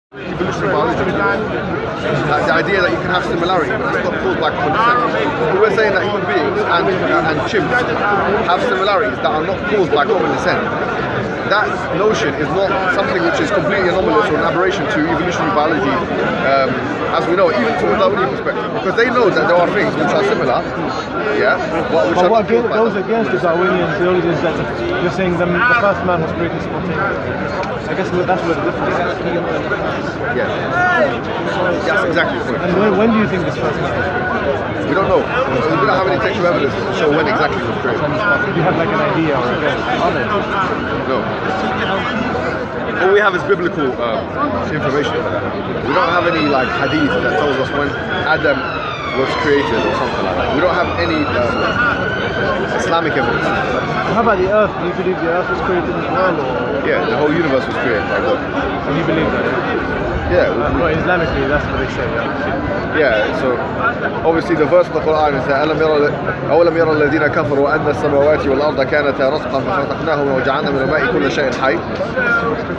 Evolutionary biology. The idea that you can have similarity, but that's not caused by common descent. But we're saying that human beings and chimps have similarities that are not caused by common descent. That notion is not something which is completely anomalous or an aberration to evolutionary biology, as we know, even from a Darwinian perspective, because they know that there are things which are similar, yeah. But what goes against the Darwinian theology is that you're saying the first man was created spontaneously. I guess that's where the difference is. Yeah, that's exactly the point. And when do you think this first man was created? We don't know. We don't have any textual evidence to show when exactly it was created. Do you have like an idea or a guess? No. All we have is biblical information. We don't have any like hadith that tells us when Adam was created or something like that. We don't have any Islamic evidence. How about the Earth? Do you believe the Earth was created as well? Or? Yeah, the whole universe was created by God. And you believe that? Yeah. Well, Islamically, that's what they say. Yeah. So obviously the verse of the Quran is that أَوَلَمْ يَرَى الَّذِينَ كَفَرُوا أَنَّ السَّمَاوَاتِ وَالْأَرْضَ كَانَتَا رَتْقًا فَفَتَقْنَاهُمَا وَجَعَلْنَا مِنَ الْمَاءِ كُلَّ شَيْءٍ حَيٍّ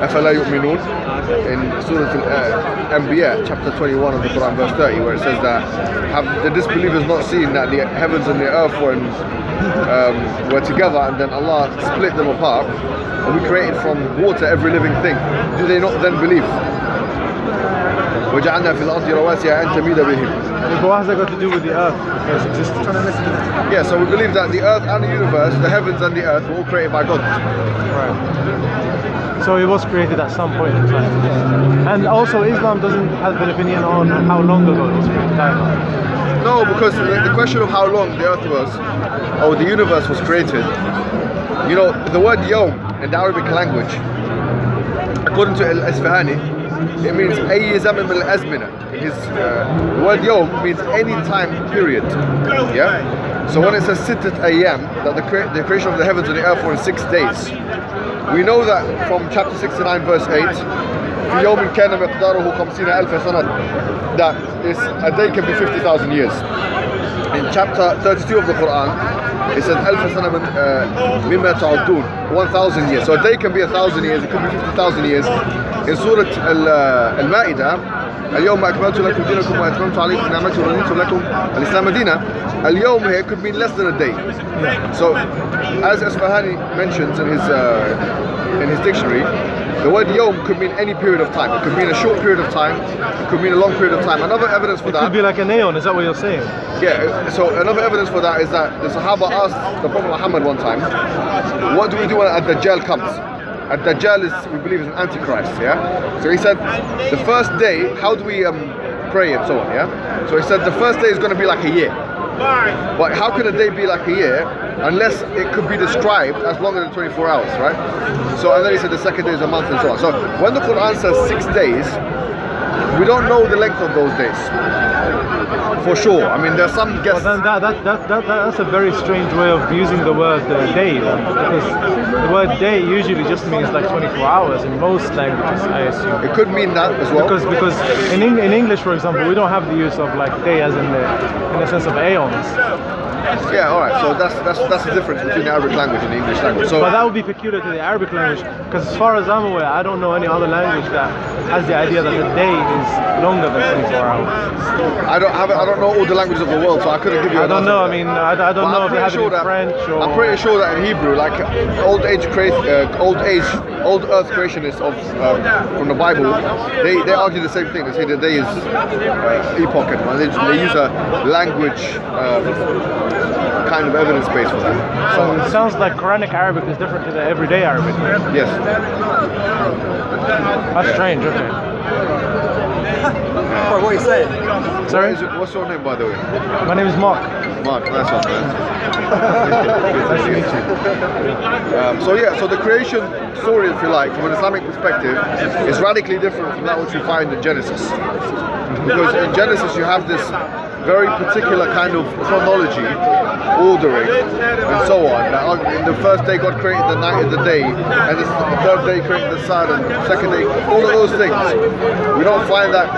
أَفَلَا يُؤْمِنُونَ in Surah Al-Anbiya, chapter 21 of the Quran, verse 30, where it says that have the disbelievers not seen that the heavens and the earth were together, and then Allah split them apart, and we created from water every living thing. Do they not then believe? وَجَعَلْنَا فِي الْأَرْضِ رَوَاسِيَ أَن تَمِيدَ بِهِمْ. But what has that got to do with the Earth? Its existence? Yeah, so we believe that the earth and the universe, the heavens and the earth, were all created by God. Right. So it was created at some point in time. And also Islam doesn't have an opinion on how long ago it was created either. No, because the question of how long the earth was, or the universe was created, you know, the word yawm in the Arabic language, according to Al-Isfahani, it means أي زمن من الأزمنة. The word yawm means any time period. Yeah? So when it says sittat ayyam, that the creation of the heavens and the earth were in 6 days, we know that from chapter 69 verse 8, في يوم كان مقداره 50,000 سنة, that a day can be 50,000 years. In chapter 32 of the Quran, it says ألف سنة مما تعدون, 1,000 years. So a day can be 1,000 years, it could be 50,000 years. In Surah Al-Ma'idah, اليوم أكملت لكم دينكم وأتممت عليكم نعمتي ورضيت لكم الإسلام دينا. اليوم here could mean less than a day. So, as Isfahani mentions in his dictionary, the word yawm could mean any period of time. It could mean a short period of time. It could mean a long period of time. Another evidence for that. It could be like an aeon. Is that what you're saying? Yeah. So another evidence for that is that the Sahaba asked the Prophet Muhammad one time, "What do we do when Ad-Dajjal comes?" Ad-Dajjal is, we believe, is an antichrist. Yeah. So he said, the first day, how do we pray and so on? Yeah. So he said the first day is going to be like a year. But how can a day be like a year unless it could be described as longer than 24 hours, right? So, and then he said the second day is a month and so on. So when the Quran says 6 days, we don't know the length of those days for sure. I mean, there's some guesses. Well, then that's a very strange way of using the word day, because the word day usually just means like 24 hours in most languages, I assume. It could mean that as well. Because in English, for example, we don't have the use of like day as in the sense of aeons. Yeah, all right. So that's the difference between the Arabic language and the English language. So, but that would be peculiar to the Arabic language, because as far as I'm aware, I don't know any other language that has the idea that the day is longer than 24 hours. I don't know all the languages of the world, so I couldn't give you. I don't know. I mean, I don't know if they have it in French or. I'm pretty sure that in Hebrew, like old earth creationists of from the Bible, they argue the same thing. They say the day is epoch, and they use a language kind of evidence base for that. So it sounds like Quranic Arabic is different to the everyday Arabic. Yes. That's strange. Okay. What are you saying? Sorry? What's your name, by the way? My name is Mark. Mark, nice one, man. Nice to meet you. So the creation story, if you like, from an Islamic perspective, is radically different from that which you find in Genesis. Because in Genesis you have this very particular kind of chronology, ordering, and so on. In the first day God created the night and the day, and the third day created the sun, and the second day, all of those things. We don't find that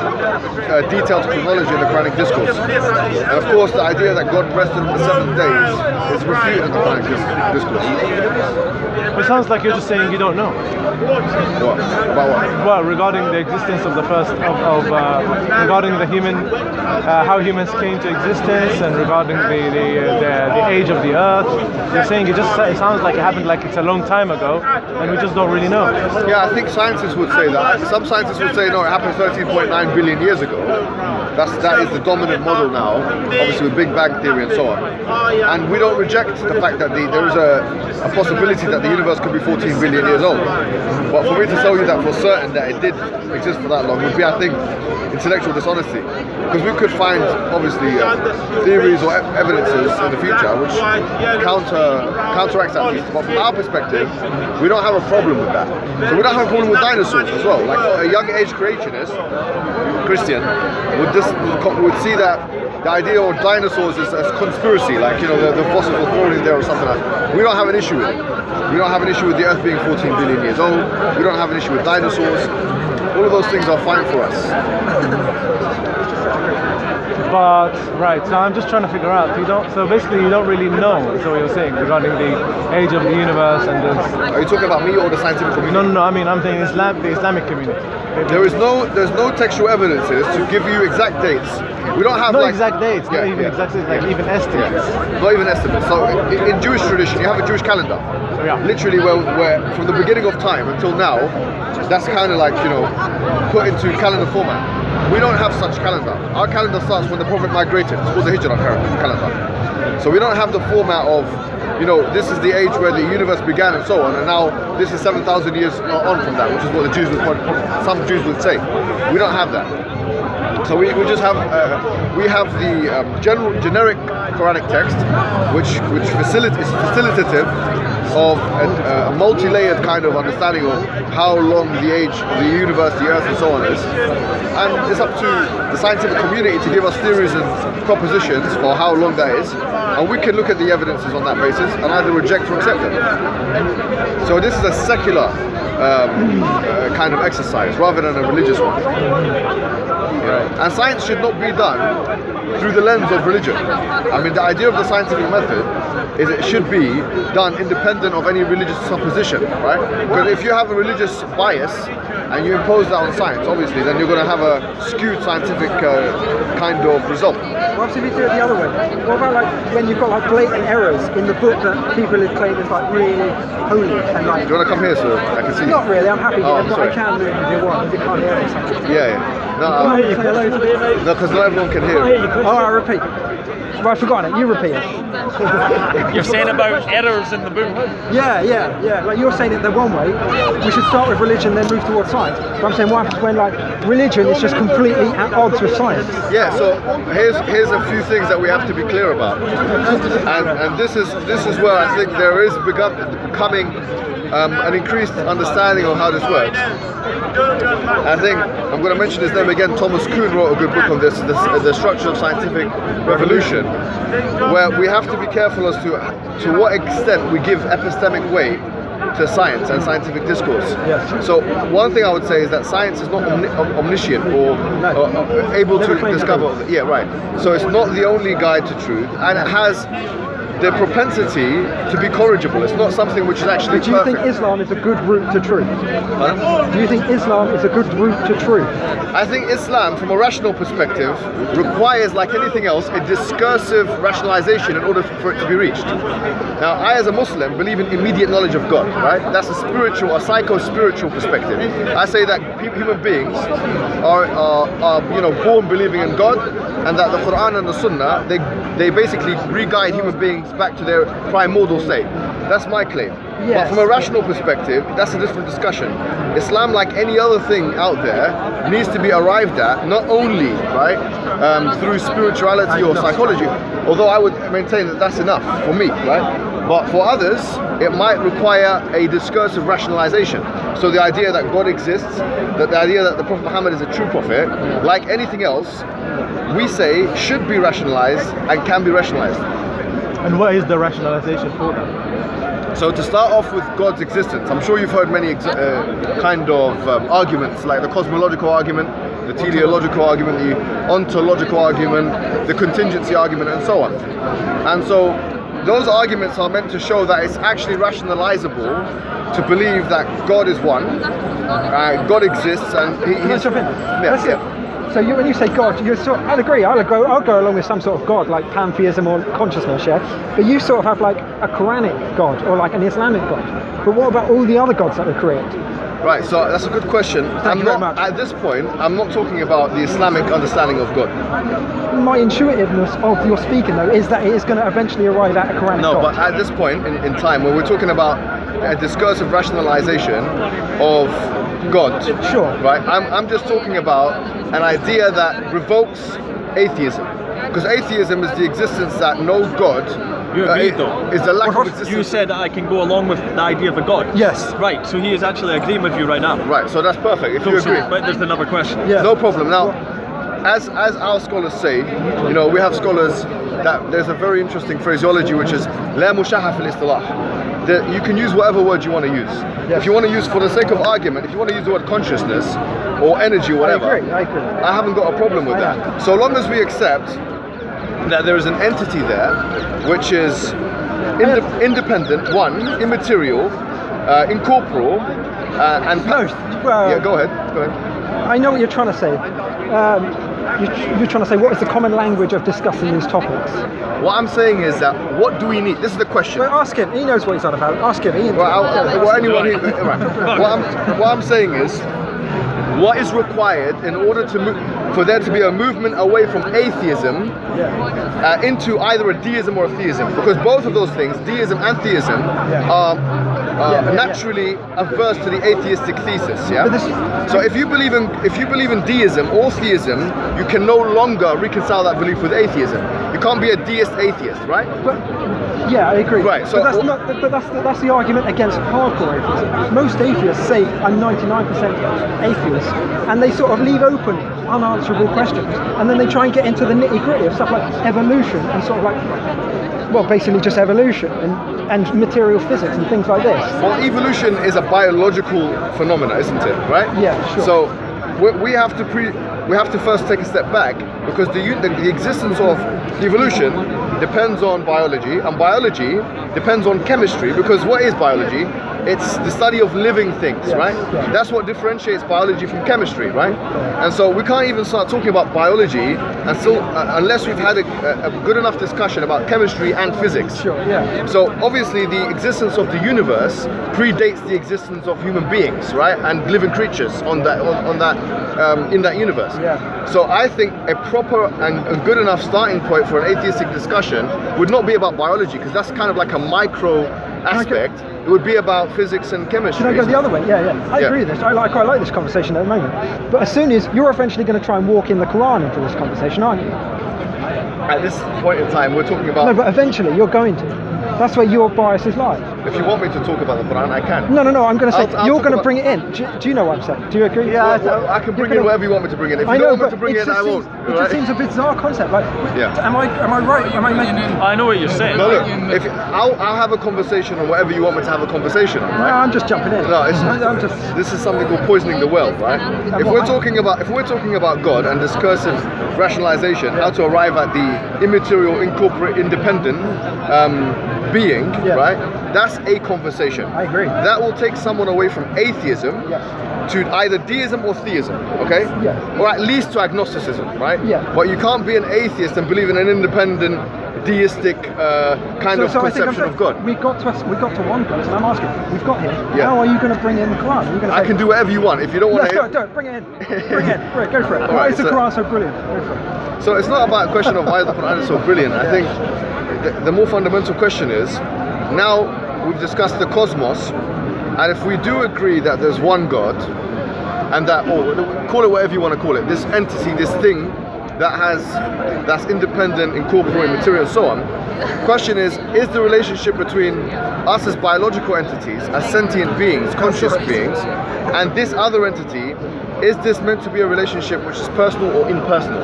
detailed chronology in the Quranic discourse. And of course, the idea that God rested on the 7 days is refuted in the Quranic discourse. It sounds like you're just saying you don't know. What? About what? Well, regarding the existence of the first, regarding the human, how humans came to existence, and regarding the age of the earth, you're saying it sounds like it happened like it's a long time ago, and we just don't really know. Yeah, I think scientists would say that. Some scientists would say no, it happened 13.9 billion years ago. That is the dominant model now, obviously with Big Bang theory and so on. And we don't reject the fact that there is a possibility that the universe could be 14 billion years old. But for me to tell you that for certain that it did exist for that long would be, I think, intellectual dishonesty. Because we could find, obviously, theories or evidences in the future which counteracts that piece. But from our perspective, we don't have a problem with that. So we don't have a problem with dinosaurs as well. Like a young age creationist, Christian, would see that the idea of dinosaurs is a conspiracy, like, you know, the fossils were thrown in there or something like that. We don't have an issue with it. We don't have an issue with the Earth being 14 billion years old. We don't have an issue with dinosaurs. All of those things are fine for us. But right, so I'm just trying to figure out. So basically, you don't really know. Is what you're saying regarding the age of the universe and this. Are you talking about me or the scientific community? No. I mean, I'm saying the Islamic community. There's no textual evidences to give you exact dates. We don't have exact dates, not even exact dates, like even estimates. Not even estimates. So in Jewish tradition, you have a Jewish calendar. Yeah. Literally, where from the beginning of time until now, that's kind of like, you know, put into calendar format. We don't have such calendar. Our calendar starts when the Prophet migrated. It's called the Hijab calendar. So we don't have the format of, you know, this is the age where the universe began and so on, and now this is 7,000 years on from that, which is what the Jews some Jews would say. We don't have that. So we just have the generic Quranic text, which is facilitative of a multi-layered kind of understanding of how long the age of the universe, the earth and so on is. And it's up to the scientific community to give us theories and propositions for how long that is. And we can look at the evidences on that basis and either reject or accept it. So this is a secular kind of exercise rather than a religious one. And science should not be done through the lens of religion. I mean, the idea of the scientific method is it should be done independent of any religious supposition, right? Because if you have a religious bias and you impose that on science, obviously, then you're going to have a skewed scientific kind of result. What if you do it the other way? What about like when you've got like blatant errors in the book that people have claimed is like really holy and like? Do you want to come here so I can see you? Not really. I'm happy. Oh, But I can move if you want. If you can't hear me. Yeah. No, because not everyone can hear. Oh, I repeat. Well, I've forgotten it. You repeat it. You're saying about errors in the book? Yeah. Like you're saying it the one way. We should start with religion, then move towards science. But I'm saying what happens when like religion is just completely at odds with science? Yeah. So here's a few things that we have to be clear about, and this is where I think there is becoming an increased understanding of how this works. I think I'm going to mention his name again. Thomas Kuhn wrote a good book on this, the structure of scientific revolution, where we have to be careful as to what extent we give epistemic weight to science and scientific discourse. Yes. So one thing I would say is that science is not omniscient or able to discover. Yeah, right. So it's not the only guide to truth, and it has the propensity to be corrigible. It's not something which is actually Do you perfect. think Islam is a good route to truth? Huh? Do you think Islam is a good route to truth? I think Islam, from a rational perspective, requires, like anything else, a discursive rationalization in order for it to be reached. Now, I, as a Muslim, believe in immediate knowledge of God, right? That's a spiritual, a psycho-spiritual perspective. I say that human beings are born believing in God, and that the Quran and the Sunnah, they basically re-guide human beings back to their primordial state. That's my claim. Yes. But from a rational perspective, that's a different discussion. Islam, like any other thing out there, needs to be arrived at not only through spirituality or psychology, although I would maintain that that's enough for me, right? But for others, it might require a discursive rationalization. So the idea that God exists, that the idea that the Prophet Muhammad is a true prophet, like anything else, we say should be rationalized and can be rationalized. And what is the rationalization for that? So to start off with God's existence, I'm sure you've heard many kind of arguments, like the cosmological argument, the teleological argument, the ontological argument, the contingency argument, and so on. And so those arguments are meant to show that it's actually rationalizable to believe that God is one, God exists, and he's... Yeah. So when you say God, I'll agree. I'll go along with some sort of God, like pantheism or consciousness, yeah. But you sort of have like a Quranic God or like an Islamic God. But what about all the other gods that were created? Right. So that's a good question. Thank you very much. At this point, I'm not talking about the Islamic understanding of God. My intuitiveness of your speaking, though, is that it is going to eventually arrive at a Quranic God. No, but at this point in time, when we're talking about a discursive rationalization of God, sure, right? I'm just talking about an idea that revokes atheism, because atheism is the existence that no God. You agreed though. Is the lack of existence. You said I can go along with the idea of a God. Yes. Right. So he is actually agreeing with you right now. Right. So that's perfect. If you agree. But there's another question. Yeah. No problem. Now, as our scholars say, we have scholars that there's a very interesting phraseology which is لا مشاحة في الاصطلاح. You can use whatever word you want to use. Yes. If you want to use, for the sake of argument, if you want to use the word consciousness or energy or whatever, I agree. I haven't got a problem with that. So long as we accept that there is an entity there which is independent, one, immaterial, incorporeal, and... yeah, go ahead. I know what you're trying to say. You're trying to say, what is the common language of discussing these topics? What I'm saying is that, what do we need? This is the question. Well, ask him. He knows what he's on about. Ask him. Right. What I'm saying is, what is required in order for there to be a movement away from atheism into either a deism or a theism? Because both of those things, deism and theism, are naturally averse to the atheistic thesis. Yeah. So if you believe in deism or theism, you can no longer reconcile that belief with atheism. You can't be a deist atheist, right? Yeah, I agree. Right. So that's the argument against hardcore atheism. Most atheists say I'm 99% atheist, and they sort of leave open unanswerable questions, and then they try and get into the nitty-gritty of stuff like evolution and sort of like, well, basically just evolution and material physics and things like this. Well, evolution is a biological phenomena, isn't it? Right? Yeah, sure. So we have to first take a step back, because the existence of evolution depends on biology, and biology depends on chemistry, because what is biology? It's the study of living things, right? Yeah. That's what differentiates biology from chemistry, right? And so we can't even start talking about biology unless we've had a good enough discussion about chemistry and physics. Sure, yeah. So obviously the existence of the universe predates the existence of human beings, right? And living creatures in that universe. Yeah. So I think a proper and a good enough starting point for an atheistic discussion would not be about biology, because that's kind of like a micro aspect. It would be about physics and chemistry. Can I go the other way? Yeah. I agree with this. I quite like this conversation at the moment. But as soon as you're eventually going to try and walk in the Quran into this conversation, aren't you? At this point in time, we're talking about... No, but eventually you're going to. That's where your biases lie. If you want me to talk about the Quran, I can. No, I'm going to say, you're going to bring it in. Do you know what I'm saying? Do you agree? Yeah, I can bring in whatever you want me to bring in. If you don't want me to bring it in, I won't. It just seems a bizarre concept. Like, am I right? Am I making... I know what you're saying. No, look, I'll have a conversation on whatever you want me to have a conversation on, right? No, I'm just jumping in. No, this is something called poisoning the well, right? If we're talking about God and discursive rationalization, how to arrive at the immaterial, incorporate, independent being, right? That's a conversation. I agree. That will take someone away from atheism to either deism or theism, okay? Yeah. Or at least to agnosticism, right? Yeah. But you can't be an atheist and believe in an independent, deistic kind of conception of God. We got to one place, and I'm asking, we've got here. Yeah. How are you going to bring in the Quran? Are you going to I can do whatever you want. If you don't want to... No, bring it in. Bring it in. Go for it. Why is the Quran so brilliant? Go for it. So it's not about a question of why the Quran is so brilliant. I think the more fundamental question is, now we've discussed the cosmos, and if we do agree that there's one God, and that, or call it whatever you want to call it, this entity, this thing that's independent, incorporeal, material, and so on. Question is the relationship between us as biological entities, as sentient beings, conscious beings, and this other entity, is this meant to be a relationship which is personal or impersonal?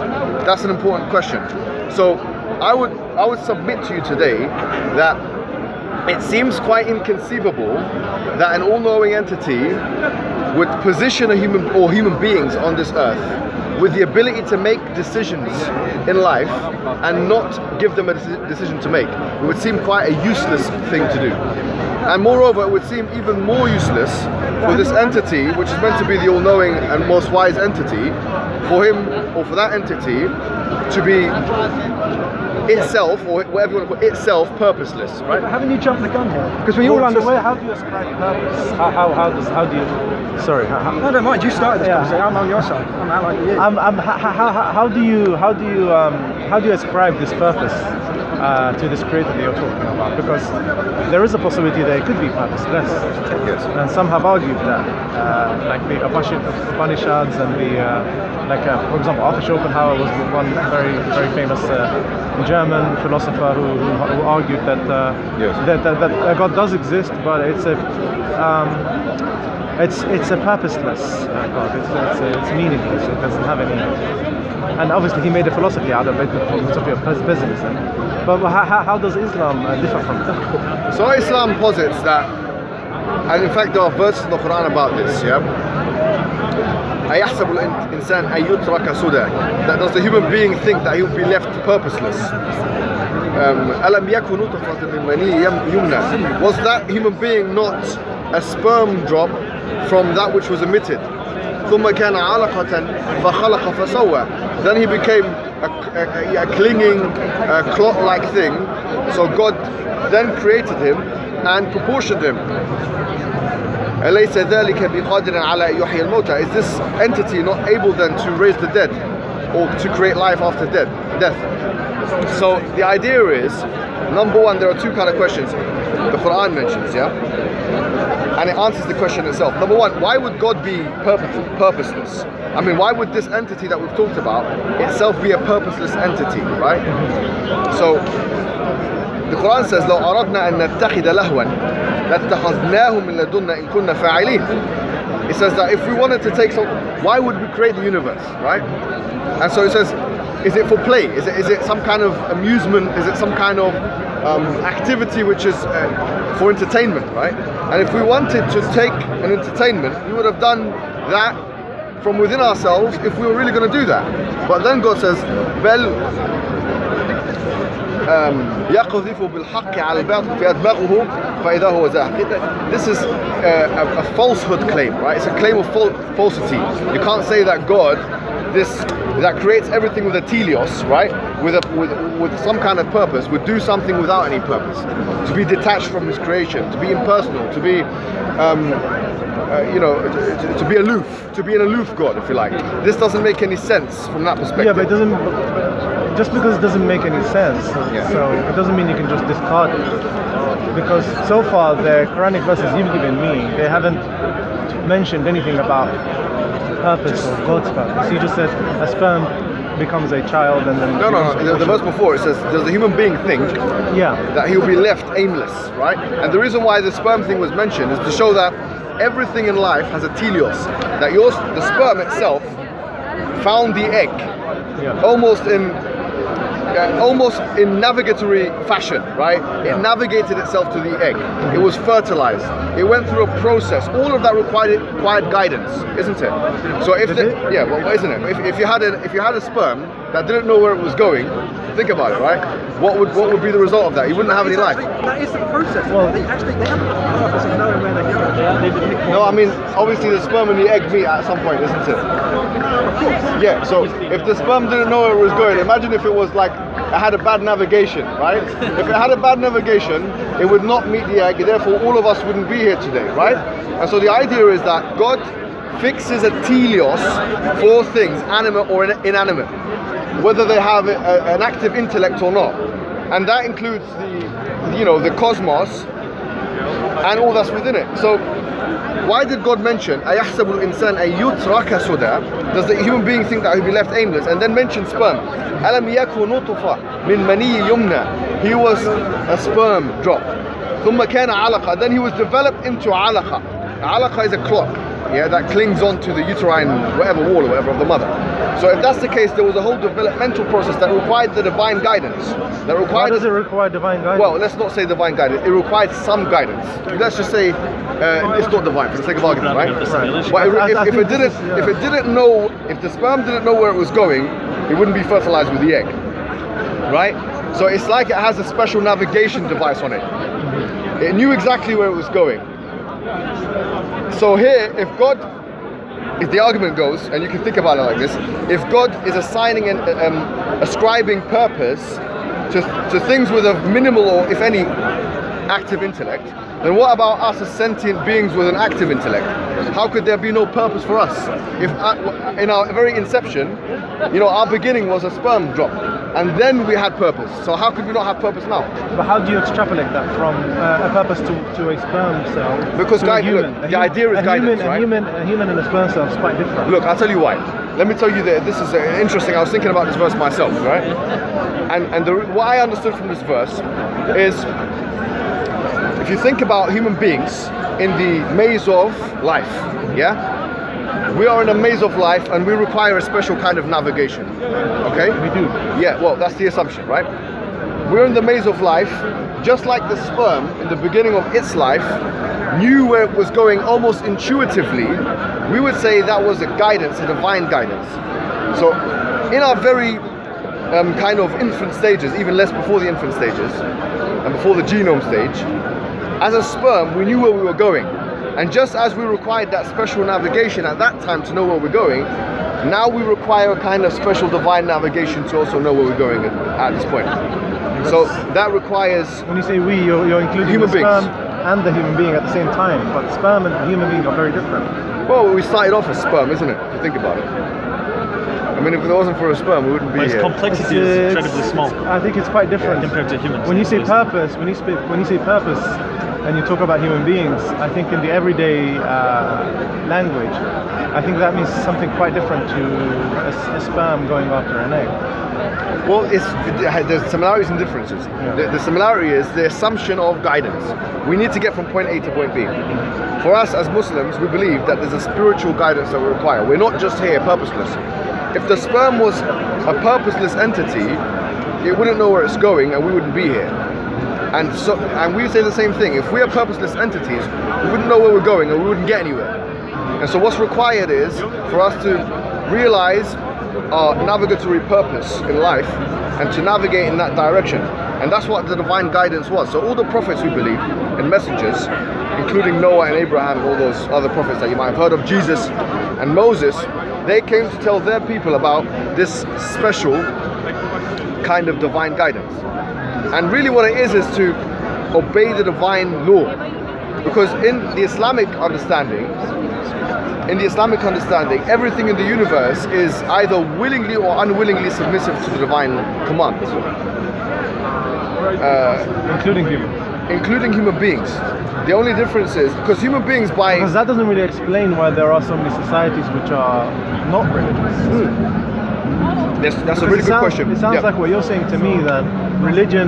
That's an important question. So I would submit to you today that it seems quite inconceivable that an all-knowing entity would position a human beings on this earth with the ability to make decisions in life and not give them a decision to make. It would seem quite a useless thing to do. And moreover, it would seem even more useless for this entity, which is meant to be the all-knowing and most wise entity, for him or for that entity to be itself, or whatever you want to call it, itself purposeless, right? Haven't you jumped the gun here? Because we all understand. How do you ascribe purpose? How do you? Sorry. No, don't mind. You started this conversation. I'm on your side. I'm allying you. How do you ascribe this purpose to this creator that you're talking about? Because there is a possibility that it could be purposeless. Yes. And some have argued that, like the Upanishads and for example, Arthur Schopenhauer was one very famous German philosopher who argued that that God does exist, but it's a purposeless God. It's meaningless. It doesn't have any. And obviously, he made a philosophy out of it, the philosophy of pessimism. But how does Islam differ from that? So Islam posits that, and in fact there are verses in the Quran about this, أَيَحْسَبُ الْإِنسَانُ أَن يُتْرَكَ سُدًى. That does the human being think that he will be left purposeless? أَلَمْ يَكُنْ نُطْفَةً مِنْ مَنِيٍّ يُمْنَى. Was that human being not a sperm drop from that which was emitted? ثُمَّ كَانَ عَلَقَةً فَخَلَقَ فَسَوَّى. Then he became a clinging, clot-like thing. So God then created him and proportioned him. أَلَيْسَ ذَلِكَ بِقَادِرٍ عَلَى أَن يُحْيِيَ الْمَوْتَى. Is this entity not able then to raise the dead or to create life after death? So the idea is, number one, there are two kind of questions the Quran mentions, and it answers the question itself. Number one, why would God be purposeless? I mean, why would this entity that we've talked about itself be a purposeless entity, right? So the Quran says, لو أردنا أن نتخذ لهوا لاتخذناه من لدنا إن كنا فاعلين. It says that if we wanted to take some, why would we create the universe, right? And so it says, is it for play? Is it some kind of amusement? Is it some kind of activity which is for entertainment, right? And if we wanted to take an entertainment, we would have done that from within ourselves if we were really going to do that. But then God says, بل يقذف بالحق على الباطل فيدمغه فإذا هو زاهق. This is a falsehood claim, right? It's a claim of falsity. You can't say that God, that creates everything with a teleos, right? With some kind of purpose, would do something without any purpose. To be detached from his creation, to be impersonal, to be to be aloof, to be an aloof God, if you like. This doesn't make any sense from that perspective. Yeah, but it doesn't. Just because it doesn't make any sense, so it doesn't mean you can just discard it. Because so far the Quranic verses you've given me, they haven't mentioned anything about purpose or God's purpose. You just said a sperm becomes a child and then... No. The verse before, it says, does the human being think that he'll be left aimless, right? And the reason why the sperm thing was mentioned is to show that everything in life has a teleos. That the sperm itself found the egg almost in navigatory fashion, right? It navigated itself to the egg. It was fertilized. It went through a process. All of that required guidance, isn't it? So isn't it? If you had a sperm that didn't know where it was going, think about it, right? What would be the result of that? You wouldn't have any life. That is the process. Well, they have a purpose of knowing where they're going. No, I mean, obviously the sperm and the egg meet at some point, isn't it? Yeah, so if the sperm didn't know where it was going, imagine if it was like, it had a bad navigation, right? If it had a bad navigation, it would not meet the egg, therefore all of us wouldn't be here today, right? And so the idea is that God fixes a teleos for things, animate or inanimate, whether they have an active intellect or not. And that includes the cosmos and all that's within it. So why did God mention أَيَحْسَبُ الْإِنسَانُ أَن يُتْرَكَ سُدًى? Does the human being think that he'll be left aimless? And then mention sperm. أَلَمْ يَكُ نُطْفَةً مِنْ مَنِيٍّ يُمْنَى. He was a sperm drop. ثُمَّ كَانَ عَلَقَةً. Then he was developed into عَلَقَةً. عَلَقَةً is a clot. yeah, that clings onto the uterine whatever wall or whatever of the mother. So if that's the case, there was a whole developmental process that required the divine guidance. That Why required. does it require divine guidance? Well, let's not say divine guidance. It required some guidance. Let's just say it's not divine for the sake of argument, right? But if it didn't, if it didn't know, if the sperm didn't know where it was going, it wouldn't be fertilized with the egg, right? So it's like it has a special navigation device on it. It knew exactly where it was going. So here, if the argument goes, and you can think about it like this, if God is assigning and ascribing purpose to things with a minimal or if any active intellect, then what about us as sentient beings with an active intellect? How could there be no purpose for us? If in our very inception, you know, our beginning was a sperm drop, and then we had purpose. So how could we not have purpose now? But how do you extrapolate that from a purpose to a sperm cell? Because to a human? look, the idea is guidance, right? A human and a sperm cell is quite different. Look, I'll tell you why. Let me tell you that this is interesting. I was thinking about this verse myself, right? And what I understood from this verse is, if you think about human beings in the maze of life, yeah? We are in a maze of life and we require a special kind of navigation, okay? We do. Yeah, well, that's the assumption, right? We're in the maze of life, just like the sperm in the beginning of its life knew where it was going almost intuitively. We would say that was a guidance, a divine guidance. So in our very kind of infant stages, even less before the infant stages and before the genome stage, as a sperm, we knew where we were going. And just as we required that special navigation at that time to know where we're going, now we require a kind of special divine navigation to also know where we're going at this point. So that requires... When you say we, you're including human the sperm beings and the human being at the same time. But sperm and human being are very different. Well, we started off as sperm, isn't it? If you think about it. I mean, if it wasn't for a sperm, we wouldn't be Its here. complexity is incredibly small I think it's quite different compared to humans. When you say purpose, when you say purpose, and you talk about human beings, I think in the everyday language, I think that means something quite different to a sperm going after an egg. Well, there's similarities and differences. Yeah. The similarity is the assumption of guidance. We need to get from point A to point B. For us as Muslims, we believe that there's a spiritual guidance that we require. We're not just here purposeless. If the sperm was a purposeless entity, it wouldn't know where it's going and we wouldn't be here. And we say the same thing. If we are purposeless entities, we wouldn't know where we're going and we wouldn't get anywhere. And so what's required is for us to realize our navigatory purpose in life and to navigate in that direction. And that's what the divine guidance was. So all the prophets, we believe, and messengers, including Noah and Abraham and all those other prophets that you might have heard of, Jesus and Moses, they came to tell their people about this special kind of divine guidance. And really what it is to obey the divine law. Because in the Islamic understanding, everything in the universe is either willingly or unwillingly submissive to the divine command. Including human beings. The only difference is, because human beings Because that doesn't really explain why there are so many societies which are not religious. That's a really good question. It sounds like what you're saying to me, that religion